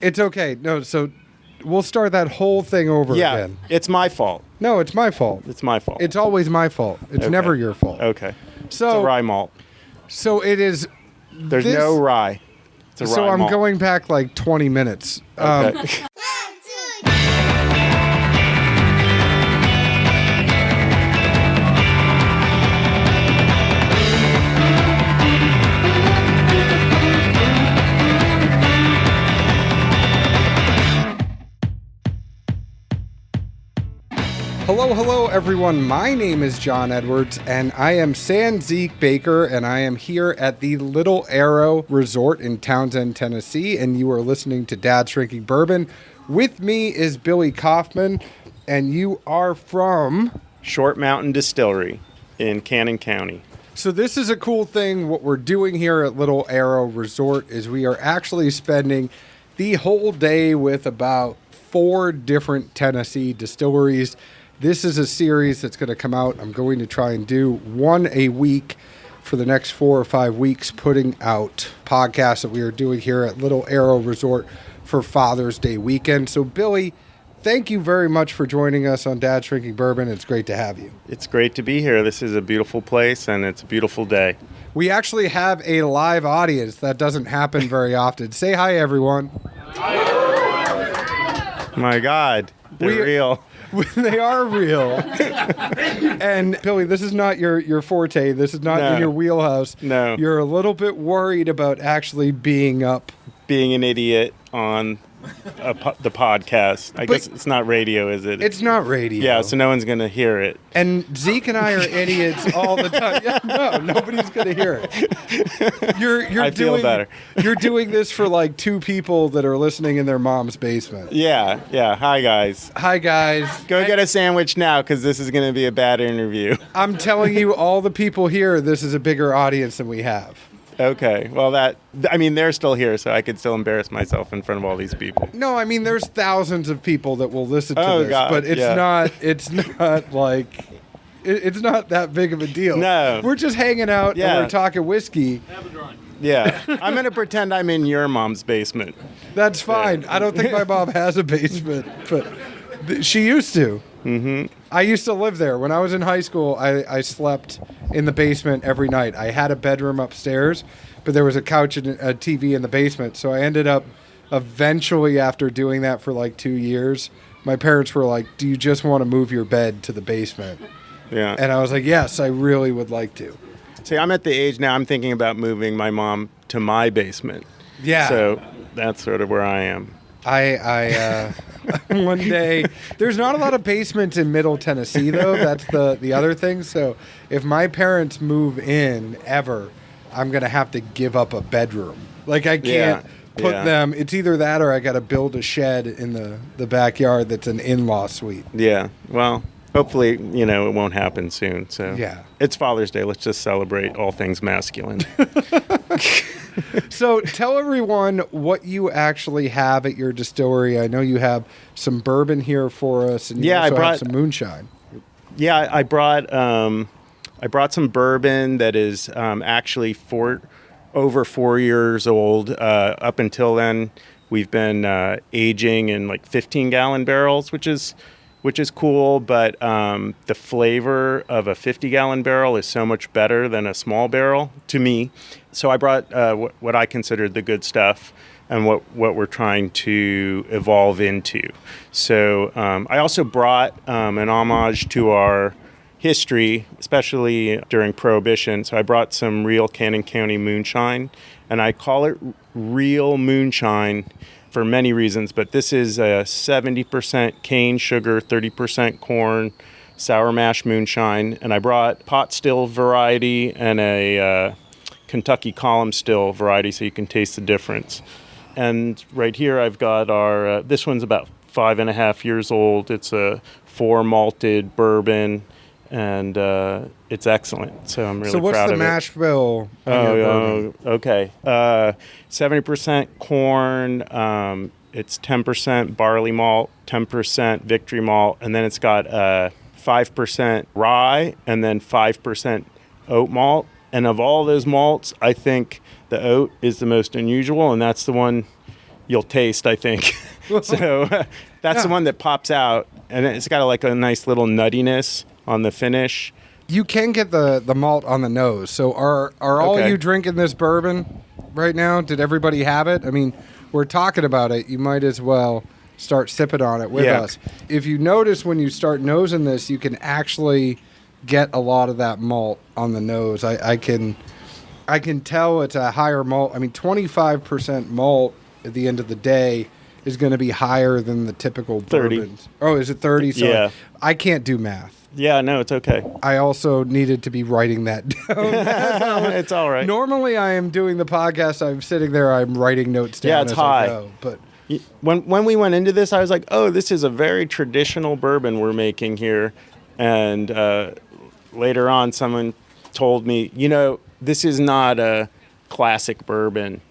It's okay. No, so we'll start that whole thing over again. It's my fault. No, it's my fault. It's my fault. It's always my fault. It's Okay. never your fault. Okay. So It's a rye malt. So it is. There's no rye. It's a rye So I'm malt. going back like 20 minutes. Okay. Hello, everyone. My name is John Edwards, and I am San Zeke Baker, and I am here at the Little Arrow Resort in Townsend, Tennessee, and you are listening to Dad's Drinking Bourbon. With me is Billy Kaufman, and you are from... Short Mountain Distillery in Cannon County. So this is a cool thing. What we're doing here at Little Arrow Resort is we are actually spending the whole day with about 4 different Tennessee distilleries. This is a series that's going to come out. I'm going to try and do one a week for the next 4 or 5 weeks, putting out podcasts that we are doing here at Little Arrow Resort for Father's Day weekend. So, Billy, thank you very much for joining us on Dad's Drinking Bourbon. It's great to have you. It's great to be here. This is a beautiful place, and it's a beautiful day. We actually have a live audience. That doesn't happen very often. Say hi, everyone. My God, they're real. They are real. And Billy, this is not your forte. This is not in your wheelhouse. No. You're a little bit worried about actually being up. Being an idiot on the podcast. I guess it's not radio, is it? It's not radio. Yeah, so no one's going to hear it. And Zeke and I are idiots all the time. Yeah, no, nobody's going to hear it. I feel better. You're doing this for like 2 people that are listening in their mom's basement. Yeah. Hi, guys. Hi, guys. Go get a sandwich now, because this is going to be a bad interview. I'm telling you, all the people here, this is a bigger audience than we have. Okay, well they're still here, so I could still embarrass myself in front of all these people. No, I mean, there's thousands of people that will listen to this, God, but it's not like, it's not that big of a deal. No. We're just hanging out and we're talking whiskey. Have a drawing. Yeah, I'm going to pretend I'm in your mom's basement. That's fine. I don't think my mom has a basement, but she used to. Mm-hmm. I used to live there. When I was in high school, I slept in the basement every night. I had a bedroom upstairs, but there was a couch and a TV in the basement. So I ended up eventually, after doing that for like 2 years, my parents were like, "Do you just want to move your bed to the basement?" Yeah. And I was like, "Yes, I really would like to." See, I'm at the age now I'm thinking about moving my mom to my basement. Yeah. So that's sort of where I am. I one day, there's not a lot of basements in Middle Tennessee, though. That's the other thing. So if my parents move in ever, I'm going to have to give up a bedroom. Like, I can't put them. It's either that or I got to build a shed in the backyard that's an in-law suite. Yeah. Well, hopefully, it won't happen soon. So yeah. It's Father's Day. Let's just celebrate all things masculine. So tell everyone what you actually have at your distillery. I know you have some bourbon here for us, and you also have some moonshine. Yeah, I brought some bourbon that is actually over 4 years old. Up until then, we've been aging in like 15-gallon barrels, which is cool, but the flavor of a 50-gallon barrel is so much better than a small barrel to me. So I brought what I considered the good stuff and what we're trying to evolve into. So I also brought an homage to our history, especially during Prohibition. So I brought some real Cannon County moonshine, and I call it real moonshine for many reasons, but this is a 70% cane sugar, 30% corn, sour mash moonshine, and I brought pot still variety and a Kentucky column still variety so you can taste the difference. And right here I've got our, this one's about 5.5 years old. It's a 4 malted bourbon, and it's excellent. So I'm really proud of it. So what's the mash bill on your bourbon? Okay. 70% corn. It's 10% barley malt, 10% victory malt, and then it's got 5% rye and then 5% oat malt. And of all those malts, I think the oat is the most unusual, and that's the one you'll taste, I think. So that's the one that pops out, and it's got like a nice little nuttiness on the finish. You can get the malt on the nose. So are all Okay. you drinking this bourbon right now? Did everybody have it? I mean, we're talking about it. You might as well start sipping on it with Yeah. us. If you notice when you start nosing this, you can actually get a lot of that malt on the nose. I can tell it's a higher malt. I mean, 25% malt at the end of the day is going to be higher than the typical 30. bourbons. Oh, is it 30? So Yeah. I can't do math. Yeah, no, it's okay. I also needed to be writing that down. It's all right. Normally, I am doing the podcast. I'm sitting there. I'm writing notes down. Yeah, it's as high. I go, but When we went into this, I was like, oh, this is a very traditional bourbon we're making here. And later on, someone told me, this is not a classic bourbon.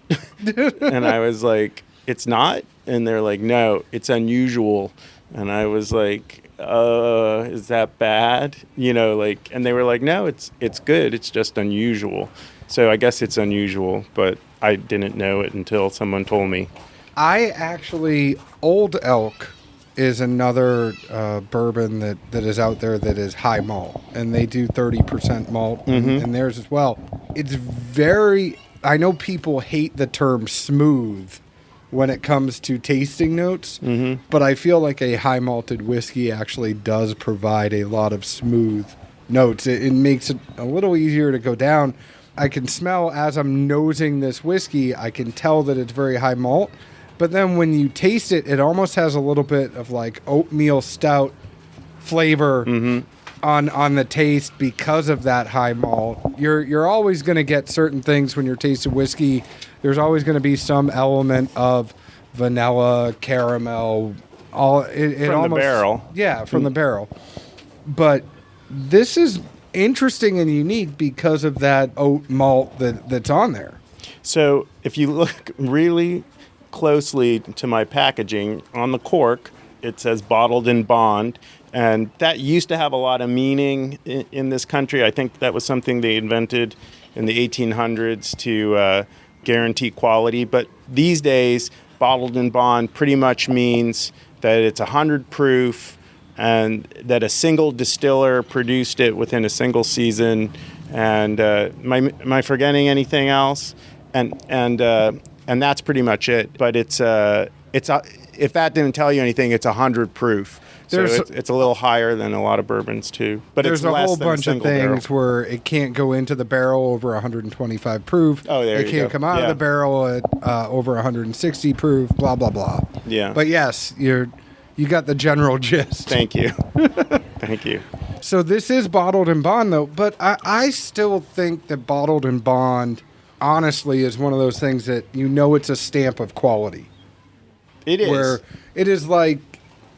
And I was like, it's not? And they're like, no, it's unusual. And I was like, is that bad? And they were like, no, it's good. It's just unusual. So I guess it's unusual, but I didn't know it until someone told me. Old Elk is another bourbon that is out there that is high malt, and they do 30% malt in theirs as well. It's I know people hate the term smooth when it comes to tasting notes, but I feel like a high malted whiskey actually does provide a lot of smooth notes. It makes it a little easier to go down. I can smell as I'm nosing this whiskey, I can tell that it's very high malt. But then when you taste it, it almost has a little bit of like oatmeal stout flavor on the taste because of that high malt. You're always going to get certain things when you're tasting whiskey. There's always going to be some element of vanilla, caramel, from the barrel. Yeah, from the barrel. But this is interesting and unique because of that oat malt that's on there. So if you look really closely to my packaging, on the cork, it says bottled in bond. And that used to have a lot of meaning in this country. I think that was something they invented in the 1800s to guarantee quality. But these days, bottled in bond pretty much means that it's 100 proof and that a single distiller produced it within a single season. And am I forgetting anything else? And that's pretty much it. But if that didn't tell you anything, it's 100 proof. So it's a little higher than a lot of bourbons too. But there's it's a less whole than bunch of things barrel. where it can't go into the barrel over 125 proof. Oh, there it you can't go. come out of the barrel at over 160 proof. Blah blah blah. Yeah. But yes, you got the general gist. Thank you. Thank you. So this is bottled in bond though, but I still think that bottled in bond, honestly, is one of those things that it's a stamp of quality. It is. Where it is like,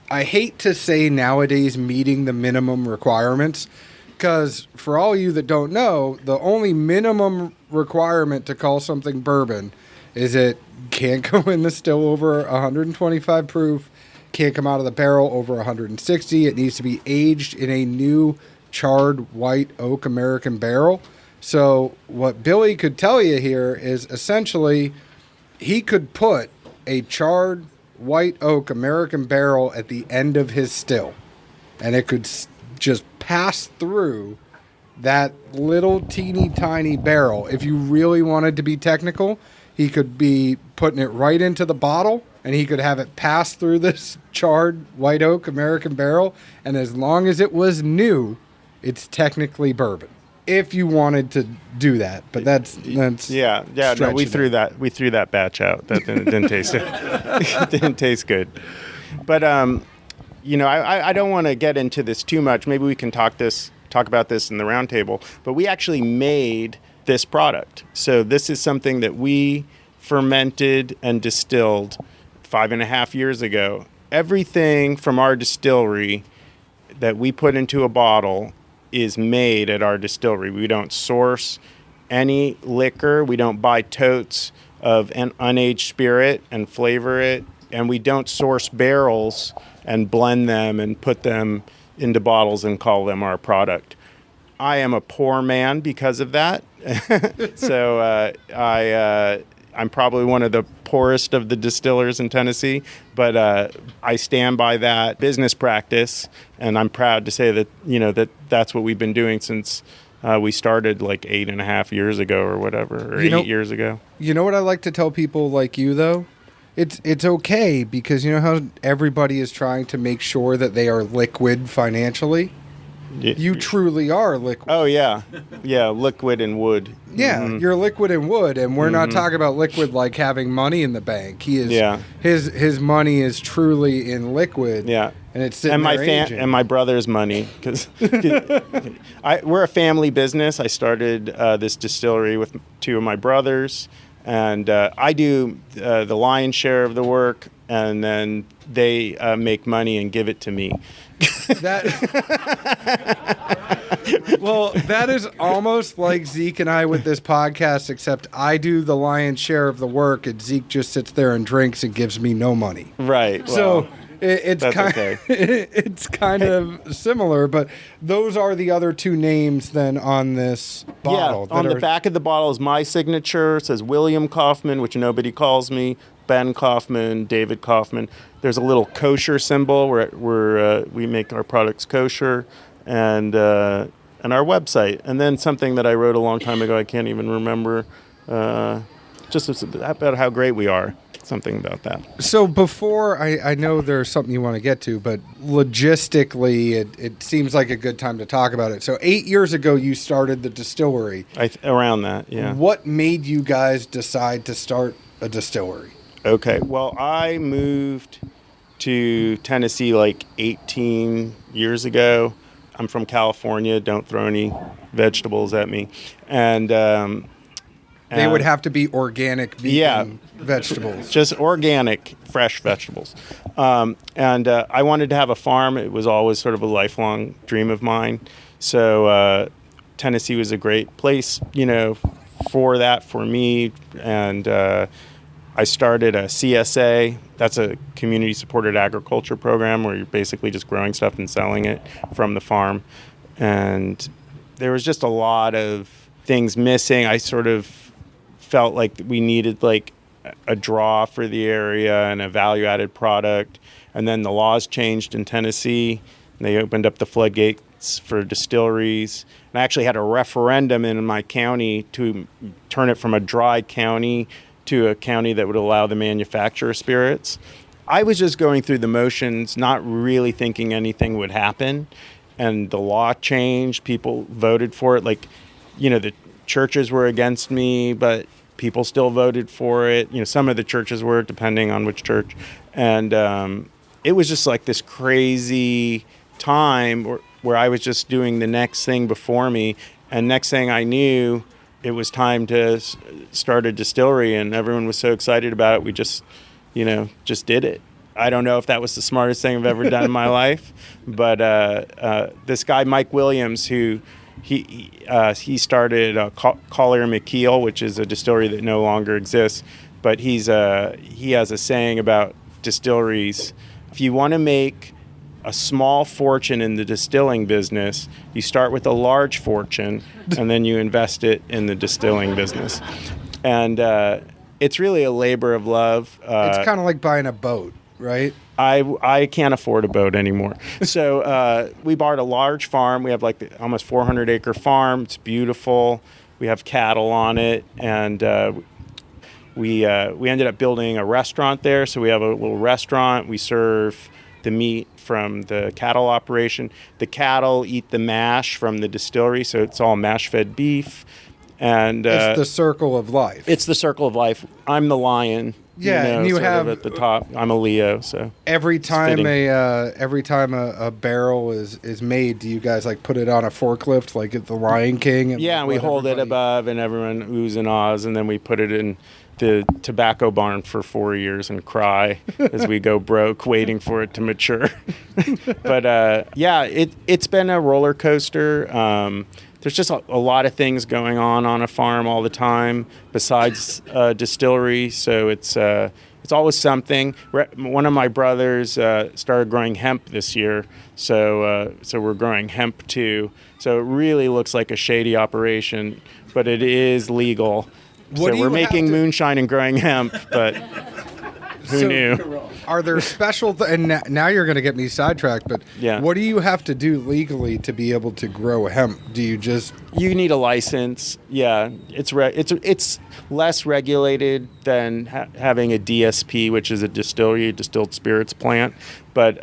I hate to say nowadays meeting the minimum requirements, because for all you that don't know, the only minimum requirement to call something bourbon is it can't go in the still over 125 proof, can't come out of the barrel over 160. It needs to be aged in a new charred white oak American barrel. So what Billy could tell you here is essentially he could put a charred white oak American barrel at the end of his still, and it could just pass through that little teeny tiny barrel. If you really wanted to be technical, he could be putting it right into the bottle, and he could have it pass through this charred white oak American barrel, and as long as it was new, it's technically bourbon. If you wanted to do that, but that's yeah. No, we threw that batch out. That didn't taste it. It didn't taste good. But I don't want to get into this too much. Maybe we can talk about this in the roundtable. But we actually made this product. So this is something that we fermented and distilled 5.5 years ago. Everything from our distillery that we put into a bottle is made at our distillery. We don't source any liquor. We don't buy totes of an unaged spirit and flavor it. And we don't source barrels and blend them and put them into bottles and call them our product. I am a poor man because of that. So I'm probably one of the poorest of the distillers in Tennessee, but I stand by that business practice, and I'm proud to say that that's what we've been doing since we started like 8.5 years ago or whatever, or 8 years ago. You know what I like to tell people like you though? It's okay, because you know how everybody is trying to make sure that they are liquid financially? You truly are liquid. Oh, yeah. Yeah, liquid and wood. Yeah, you're liquid in wood, and we're not talking about liquid like having money in the bank. He is. His money is truly in liquid. Yeah, and it's sitting there aging. And my brother's money, because we're a family business. I started this distillery with 2 of my brothers, and I do the lion's share of the work, and then they make money and give it to me. Well, that is almost like Zeke and I with this podcast, except I do the lion's share of the work, and Zeke just sits there and drinks and gives me no money. Right. So it's kind of similar, but those are the other 2 names then on this bottle. Yeah, on the back of the bottle is my signature. It says William Kaufman, which nobody calls me, Ben Kaufman, David Kaufman. There's a little kosher symbol where we make our products kosher, and our website. And then something that I wrote a long time ago, I can't even remember, just about how great we are. Something about that. So before, I know there's something you want to get to, but logistically, it seems like a good time to talk about it. So 8 years ago, you started the distillery. Around that, yeah. What made you guys decide to start a distillery? Okay, well, I moved to Tennessee like 18 years ago. I'm from California. Don't throw any vegetables at me. And they would have to be organic vegan vegetables. Just organic, fresh vegetables. And I wanted to have a farm. It was always sort of a lifelong dream of mine. So Tennessee was a great place, for that, for me. And I started a CSA. That's a community-supported agriculture program where you're basically just growing stuff and selling it from the farm. And there was just a lot of things missing. I sort of felt like we needed like a draw for the area and a value-added product. And then the laws changed in Tennessee. And they opened up the floodgates for distilleries. And I actually had a referendum in my county to turn it from a dry county to a county that would allow the manufacture of spirits. I was just going through the motions, not really thinking anything would happen. And the law changed. People voted for it. Like, the churches were against me, but people still voted for it. Some of the churches were, depending on which church. And it was just like this crazy time where I was just doing the next thing before me. And next thing I knew, it was time to start a distillery, and everyone was so excited about it. We just did it. I don't know if that was the smartest thing I've ever done in my life, but this guy, Mike Williams, who he started Collier McKeel, which is a distillery that no longer exists, but he has a saying about distilleries. If you want to make a small fortune in the distilling business, you start with a large fortune, and then you invest it in the distilling business. And it's really a labor of love. It's kind of like buying a boat, right? I can't afford a boat anymore. So we bought a large farm. We have like almost 400-acre farm. It's beautiful. We have cattle on it, and we ended up building a restaurant there. So we have a little restaurant. We serve the meat from the cattle operation. The cattle eat the mash from the distillery, so it's all mash-fed beef. And it's the circle of life. It's the circle of life. I'm the lion. Yeah, and you have at the top. I'm a Leo, so every time a barrel is made, do you guys like put it on a forklift like at the Lion King? And we hold it above, and everyone oohs and ahs, and then we put it in the tobacco barn for 4 years and cry as we go broke waiting for it to mature. But it's been a roller coaster. There's just a lot of things going on a farm all the time besides distillery. So it's always something. One of my brothers started growing hemp this year, so we're growing hemp too. So it really looks like a shady operation, but it is legal. So we're making moonshine and growing hemp, but who knew? Are there special and now you're going to get me sidetracked, but what do you have to do legally to be able to grow hemp? Do you just You need a license. Yeah, it's less regulated than having a DSP, which is a distillery, distilled spirits plant, but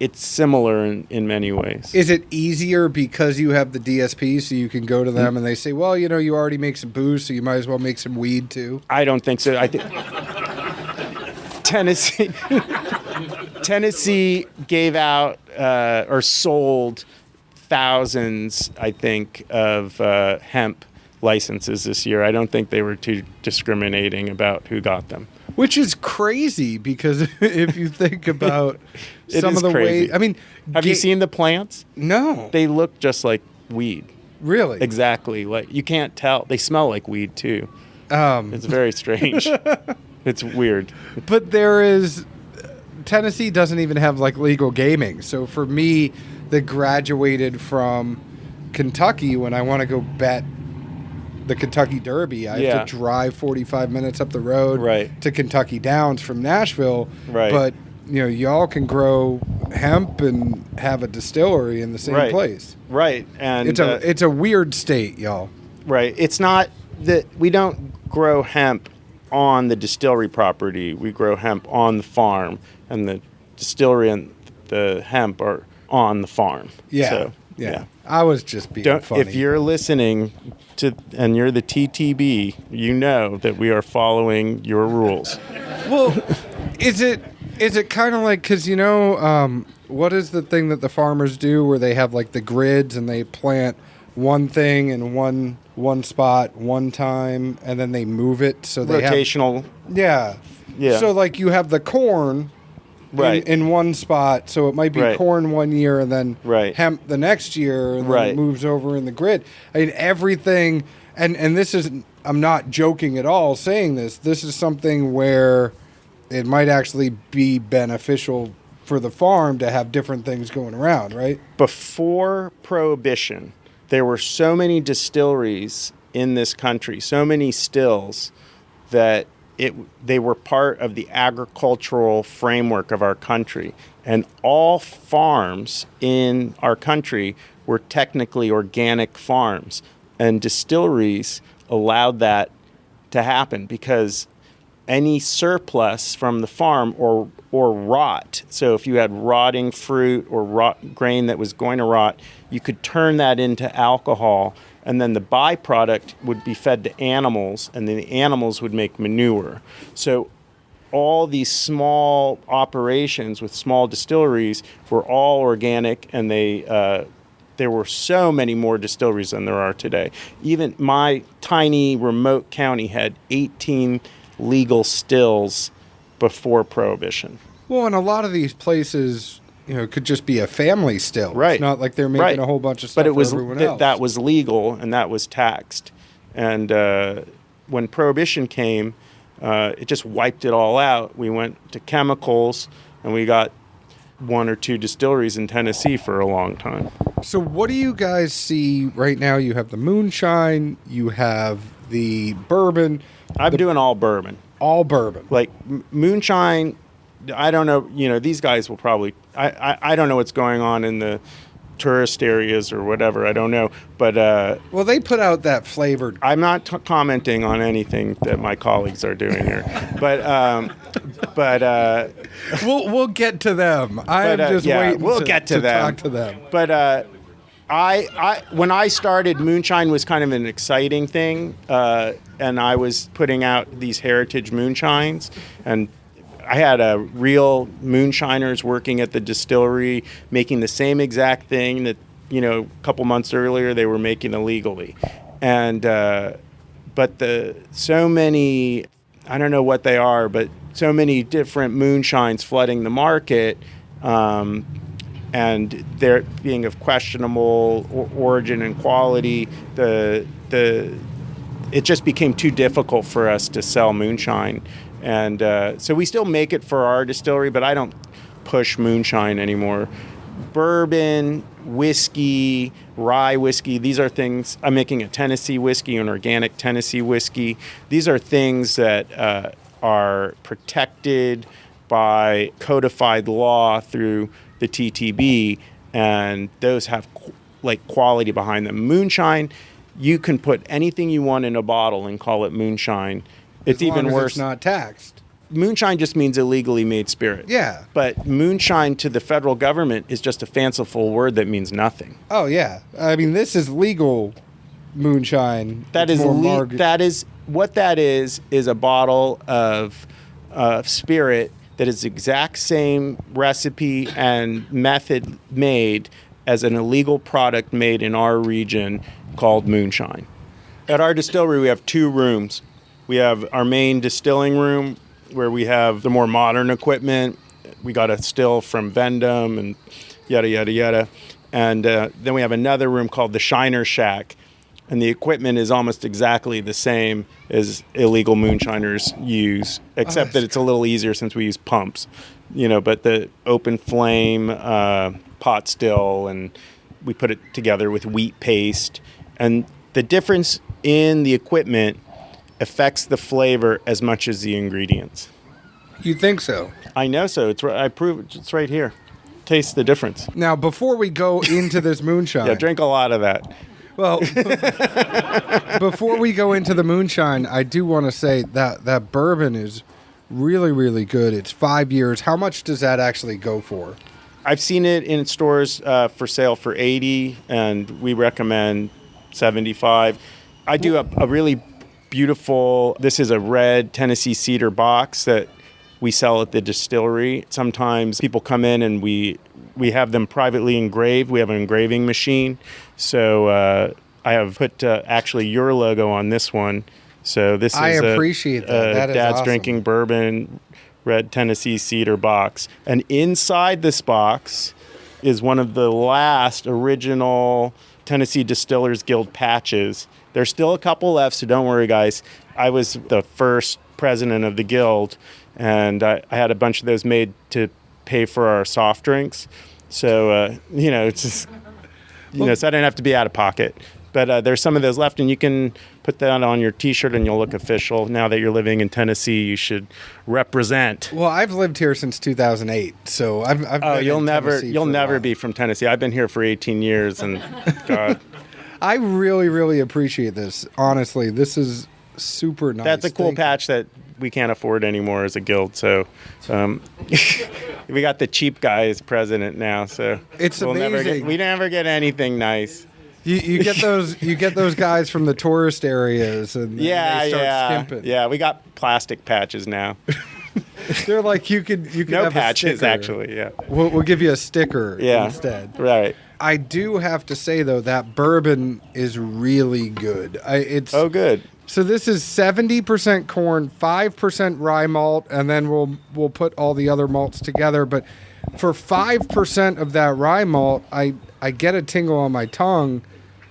it's similar in many ways. Is it easier because you have the DSP, so you can go to them and they say, well, you already make some booze, so you might as well make some weed too? I don't think so. I think Tennessee gave out or sold thousands, I think, of hemp licenses this year. I don't think they were too discriminating about who got them. Which is crazy because if you think about some of the way, I mean, have you seen the plants? No, they look just like weed. Really? Exactly. Like you can't tell. They smell like weed too. It's very strange. It's weird. But Tennessee doesn't even have like legal gaming. So for me, that graduated from Kentucky, when I want to go bet the Kentucky Derby, I have to drive 45 minutes up the road to Kentucky Downs from Nashville. Right. But y'all can grow hemp and have a distillery in the same place. Right. And it's a weird state, y'all. Right. It's not that we don't grow hemp on the distillery property. We grow hemp on the farm, and the distillery and the hemp are on the farm. Yeah. So, yeah. I was just being funny. If you're listening and you're the TTB, you know that we are following your rules. Well, is it kind of like, because what is the thing that the farmers do where they have like the grids and they plant one thing in one spot one time and then they move it so they rotational. Yeah. So like you have the corn in one spot, so it might be corn one year and then hemp the next year, and then it moves over in the grid. I mean, everything, and this is, I'm not joking at all saying this is something where it might actually be beneficial for the farm to have different things going around, right? Before Prohibition, there were so many distilleries in this country, so many stills, that they were part of the agricultural framework of our country. And all farms in our country were technically organic farms. And distilleries allowed that to happen because any surplus from the farm or rot, so if you had rotting fruit or grain that was going to rot, you could turn that into alcohol, and then the byproduct would be fed to animals, and then the animals would make manure. So all these small operations with small distilleries were all organic, and there were so many more distilleries than there are today. Even my tiny remote county had 18 legal stills before Prohibition. Well, and a lot of these places, it could just be a family still. Right. It's not like they're making a whole bunch of stuff for everyone else. That was legal and that was taxed. And when Prohibition came, it just wiped it all out. We went to chemicals, and we got one or two distilleries in Tennessee for a long time. So what do you guys see right now? You have the moonshine, you have the bourbon. I'm doing all bourbon. All bourbon. Like moonshine, I don't know, these guys will probably, I don't know what's going on in the tourist areas or whatever, I don't know, but well, they put out that flavored. I'm not commenting on anything that my colleagues are doing here, but we'll get to them. I'm just waiting. We'll get to them. Talk to them. But I when I started, moonshine was kind of an exciting thing, and I was putting out these heritage moonshines, and I had real moonshiners working at the distillery making the same exact thing that, a couple months earlier they were making illegally. And but so many, I don't know what they are, but so many different moonshines flooding the market, and they're being of questionable origin and quality, it just became too difficult for us to sell moonshine. And so we still make it for our distillery, but I don't push moonshine anymore. bourbon, whiskey, rye whiskey. These are things. I'm making a Tennessee whiskey, an organic Tennessee whiskey. These are things that are protected by codified law through the TTB, and those have like quality behind them. Moonshine, you can put anything you want in a bottle and call it moonshine. It's even worse. It's not taxed. Moonshine just means illegally made spirit. Yeah. But moonshine to the federal government is just a fanciful word that means nothing. Oh yeah. I mean, this is legal moonshine. That is what that is a bottle of spirit that is the exact same recipe and method made as an illegal product made in our region called moonshine. At our distillery, we have 2 rooms. We have our main distilling room, where we have the more modern equipment. We got a still from Vendome and yada, yada, yada. And then we have another room called the Shiner Shack. And the equipment is almost exactly the same as illegal moonshiners use, except that it's a little easier since we use pumps. But the open flame pot still, and we put it together with wheat paste. And the difference in the equipment affects the flavor as much as the ingredients. You think so? I know so. I prove it. It's right here. Taste the difference. Now, before we go into this moonshine... Yeah, drink a lot of that. Well, before we go into the moonshine, I do want to say that bourbon is really, really good. It's 5 years. How much does that actually go for? I've seen it in stores for sale for $80, and we recommend $75. I do a really beautiful, this is a red Tennessee cedar box that we sell at the distillery. Sometimes people come in and we have them privately engraved. We have an engraving machine. So I have put actually your logo on this one. So this is I appreciate that. That is Dad's awesome. Drinking Bourbon red Tennessee cedar box. And inside this box is one of the last original Tennessee Distillers Guild patches. There's still a couple left, so don't worry, guys. I was the first president of the guild, and I had a bunch of those made to pay for our soft drinks. So, it's just, so I didn't have to be out of pocket. But there's some of those left, and you can put that on your T-shirt, and you'll look official. Now that you're living in Tennessee, you should represent. Well, I've lived here since 2008, so I've been you'll in never Tennessee you'll for a never while. be from Tennessee. I've been here for 18 years, and God. I really, really appreciate this. Honestly, this is super nice. That's a cool Thank you. patch that we can't afford anymore as a guild. So we got the cheap guy as president now. So It's amazing. We never get anything nice. You get those guys from the tourist areas, and they start skimping. Yeah. We got plastic patches now. They're like you could No have patches a sticker. actually. Yeah. We'll give you a sticker instead. Right. I do have to say though that bourbon is really good. Oh, good. So this is 70% corn, 5% rye malt, and then we'll put all the other malts together. But for 5% of that rye malt, I get a tingle on my tongue.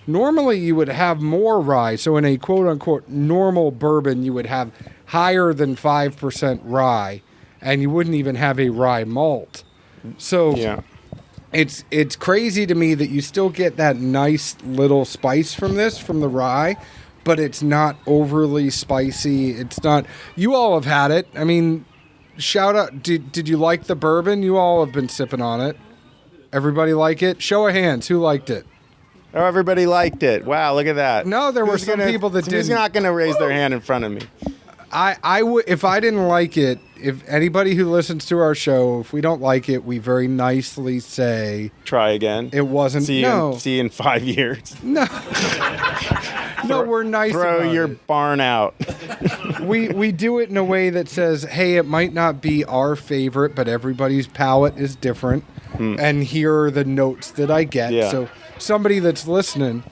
Normally you would have more rye. So in a quote unquote normal bourbon, you would have higher than 5% rye, and you wouldn't even have a rye malt. So Yeah. It's crazy to me that you still get that nice little spice from the rye, but it's not overly spicy. It's not. You all have had it. I mean, shout out. Did you like the bourbon? You all have been sipping on it. Everybody like it? Show of hands. Who liked it? Oh, everybody liked it. Wow, look at that. No, there were some people that Who's didn't. not going to raise their hand in front of me? I would, if I didn't like it, if anybody who listens to our show, if we don't like it, we very nicely say Try again. it wasn't. See you in 5 years. No, we're nice. Throw about your it. barn out. We do it in a way that says, hey, it might not be our favorite, but everybody's palate is different, and here are the notes that I get. Yeah. So somebody that's listening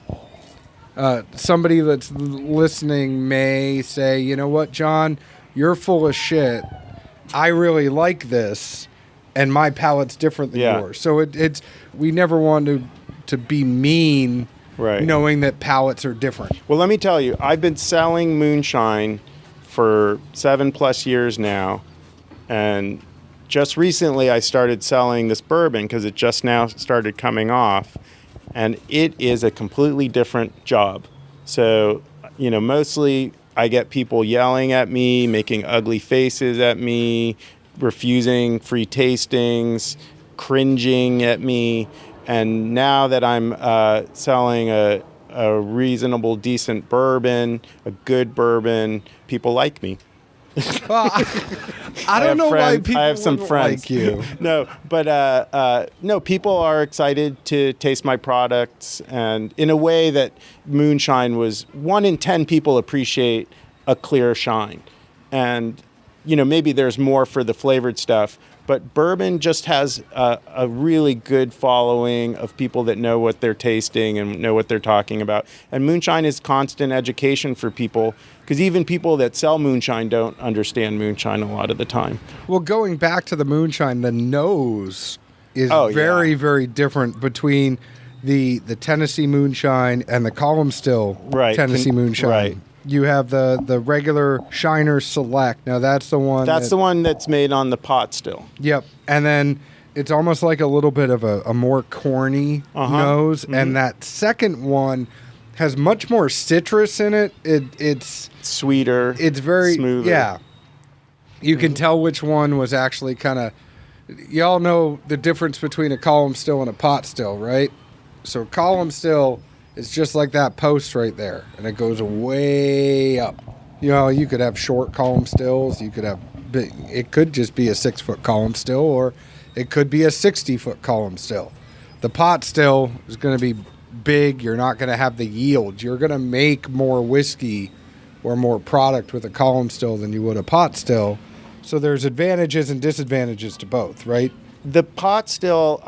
may say, you know what, John, you're full of shit. I really like this, and my palate's different than Yeah. yours. So it's we never want to be mean, Right. knowing that palates are different. Well, let me tell you, I've been selling moonshine for 7+ years now, and just recently I started selling this bourbon because it just now started coming off, and it is a completely different job. So, mostly I get people yelling at me, making ugly faces at me, refusing free tastings, cringing at me. And now that I'm selling a reasonable, decent bourbon, a good bourbon, people like me. Well, I don't know why people I have some wouldn't friends. like you. No, but no, people are excited to taste my products, and in a way that moonshine was 1 in 10 people appreciate a clear shine, and maybe there's more for the flavored stuff. But bourbon just has a really good following of people that know what they're tasting and know what they're talking about. And moonshine is constant education for people, because even people that sell moonshine don't understand moonshine a lot of the time. Well, going back to the moonshine, the nose is very very different between the Tennessee moonshine and the column still Tennessee moonshine. Right. You have the regular Shiner Select. Now that's the one. That's the one that's made on the pot still. Yep. And then it's almost like a little bit of a more corny nose. Mm-hmm. And that second one has much more citrus in it. It's sweeter. It's very smoother. Yeah. You can tell which one was actually kind of. Y'all know the difference between a column still and a pot still, right? So column still. It's just like that post right there, and it goes way up. You could have short column stills. You could have big. It could just be a 6-foot column still, or it could be a 60-foot column still. The pot still is going to be big. You're not going to have the yield. You're going to make more whiskey or more product with a column still than you would a pot still. So there's advantages and disadvantages to both, right? The pot still,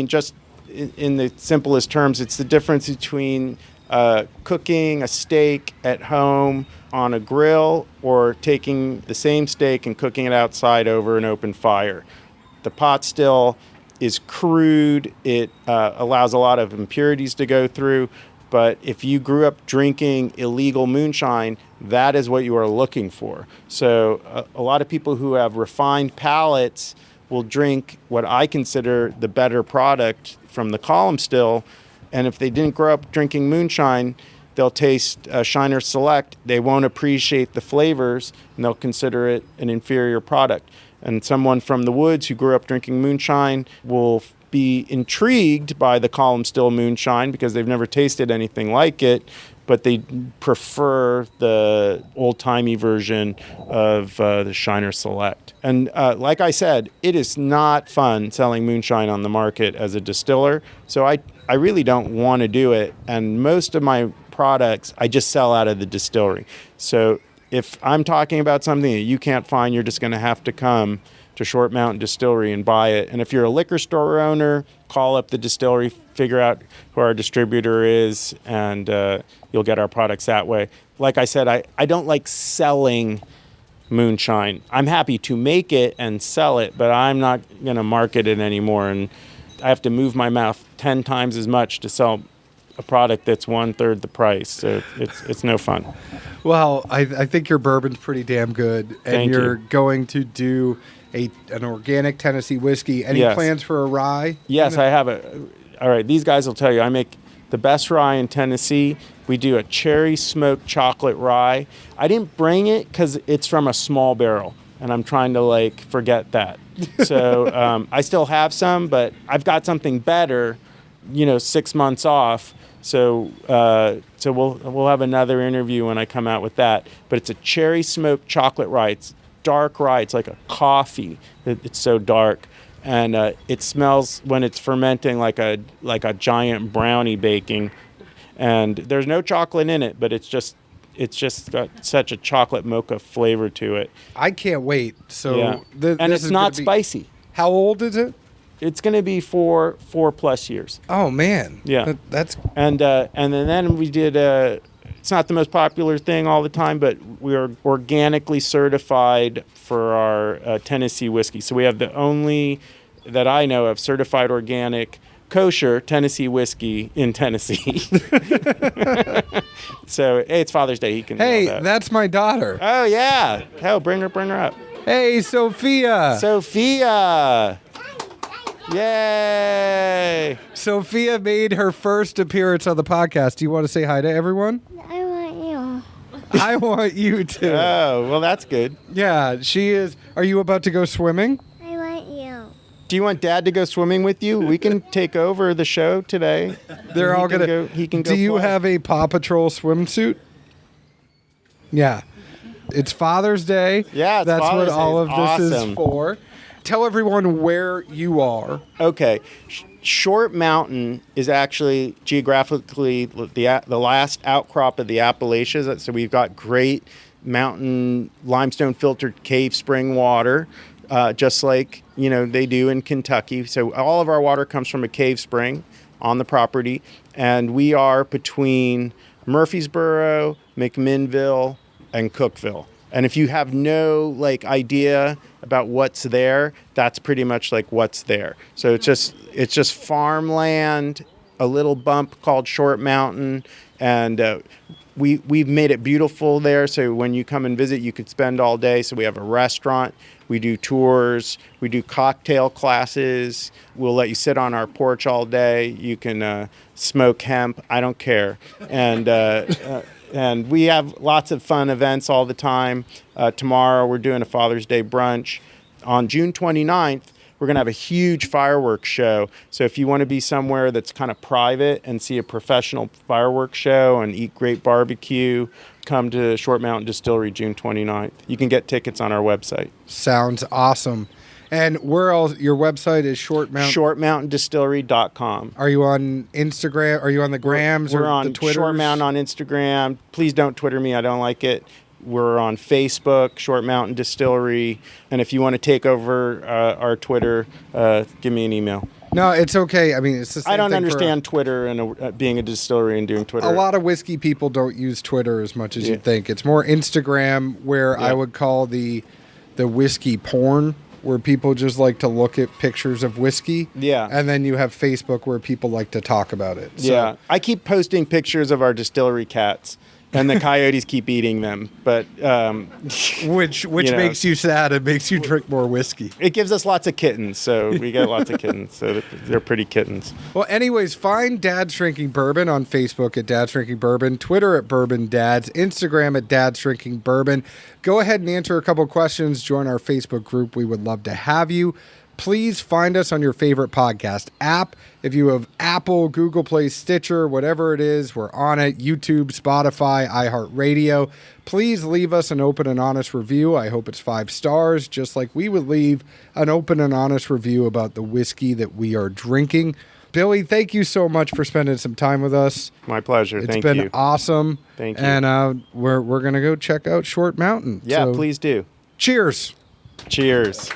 just in the simplest terms, it's the difference between cooking a steak at home on a grill or taking the same steak and cooking it outside over an open fire. The pot still is crude. It allows a lot of impurities to go through. But if you grew up drinking illegal moonshine, that is what you are looking for. So a lot of people who have refined palates will drink what I consider the better product from the column still. And if they didn't grow up drinking moonshine, they'll taste Shiner Select. They won't appreciate the flavors, and they'll consider it an inferior product. And someone from the woods who grew up drinking moonshine will be intrigued by the column still moonshine because they've never tasted anything like it, but they prefer the old-timey version of the Shiner Select. And like I said, it is not fun selling moonshine on the market as a distiller, so I really don't want to do it. And most of my products, I just sell out of the distillery. So if I'm talking about something that you can't find, you're just going to have to come to Short Mountain Distillery and buy it. And if you're a liquor store owner, call up the distillery, figure out who our distributor is, and you'll get our products that way. Like I said, I don't like selling moonshine. I'm happy to make it and sell it, but I'm not going to market it anymore. And I have to move my mouth 10 times as much to sell a product that's 1/3 the price. So it's no fun. Well, I think your bourbon's pretty damn good, and Thank you're you. going to do an organic Tennessee whiskey. Any Yes. plans for a rye? Yes, I have it. All right, these guys will tell you I make the best rye in Tennessee. We do a cherry smoked chocolate rye. I didn't bring it because it's from a small barrel, and I'm trying to forget that. So I still have some, but I've got something better. 6 months off. So we'll have another interview when I come out with that. But it's a cherry smoked chocolate rye. It's dark rye. It's like a coffee. It's so dark, and it smells when it's fermenting like a giant brownie baking. And there's no chocolate in it, but it's just got such a chocolate mocha flavor to it. I can't wait. So yeah. And it's not spicy. How old is it? It's going to be 4+ years. Oh man. Yeah. That's and then we did it's not the most popular thing all the time, but we are organically certified for our Tennessee whiskey. So we have the only that I know of certified organic kosher Tennessee whiskey in Tennessee. So hey, it's Father's Day. He can. Hey, know that. that's my daughter. Oh yeah. Hell, bring her up. Hey, Sophia. Sophia. Yay. Sophia made her first appearance on the podcast. Do you want to say hi to everyone? I want you. I want you to. Oh, well, that's good. Yeah, she is. Are you about to go swimming? I want you. Do you want Dad to go swimming with you? We can take over the show today. They're all gonna. He can go. Do you play. have a Paw Patrol swimsuit? Yeah, it's Father's Day. Yeah, it's that's Father's what all Day. of this Awesome. is for. Tell everyone where you are. Okay. Short Mountain is actually geographically the last outcrop of the Appalachians. So we've got great mountain limestone filtered cave spring water, just like they do in Kentucky. So all of our water comes from a cave spring on the property, and we are between Murfreesboro, McMinnville, and Cookeville. And if you have no idea about what's there, that's pretty much what's there. So it's just farmland, a little bump called Short Mountain, and we've made it beautiful there. So when you come and visit, you could spend all day. So we have a restaurant, we do tours, we do cocktail classes. We'll let you sit on our porch all day. You can smoke hemp. I don't care. And we have lots of fun events all the time. Tomorrow we're doing a Father's Day brunch. On June 29th, we're going to have a huge fireworks show. So if you want to be somewhere that's kind of private and see a professional fireworks show and eat great barbecue, come to Short Mountain Distillery June 29th. You can get tickets on our website. Sounds awesome. And where else? Your website is shortmountaindistillery.com. Are you on Instagram? Are you on the Grams We're or on the Twitters? Short Mountain on Instagram. Please don't Twitter me. I don't like it. We're on Facebook, Short Mountain Distillery. And if you want to take over our Twitter, give me an email. No, it's okay. I mean, it's the same I don't thing understand Twitter and being a distillery and doing Twitter. A lot of whiskey people don't use Twitter as much as you'd think. It's more Instagram, where I would call the whiskey porn, where people just like to look at pictures of whiskey. Yeah. And then you have Facebook, where people like to talk about it. So. Yeah. I keep posting pictures of our distillery cats, and the coyotes keep eating them. But which makes you sad. It makes you drink more whiskey. It gives us lots of kittens, so we get lots of kittens. So they're pretty kittens. Well, anyways, find Dad's Drinking Bourbon on Facebook at Dad's Drinking Bourbon, Twitter at Bourbon Dads, Instagram at Dad's Drinking Bourbon. Go ahead and answer a couple questions. Join our Facebook group. We would love to have you. Please find us on your favorite podcast app. If you have Apple, Google Play, Stitcher, whatever it is, we're on it. YouTube, Spotify, iHeartRadio. Please leave us an open and honest review. I hope it's 5 stars, just like we would leave an open and honest review about the whiskey that we are drinking. Billy, thank you so much for spending some time with us. My pleasure. It's been awesome. Thank you. And we're going to go check out Short Mountain. Yeah, please do. Cheers. Cheers.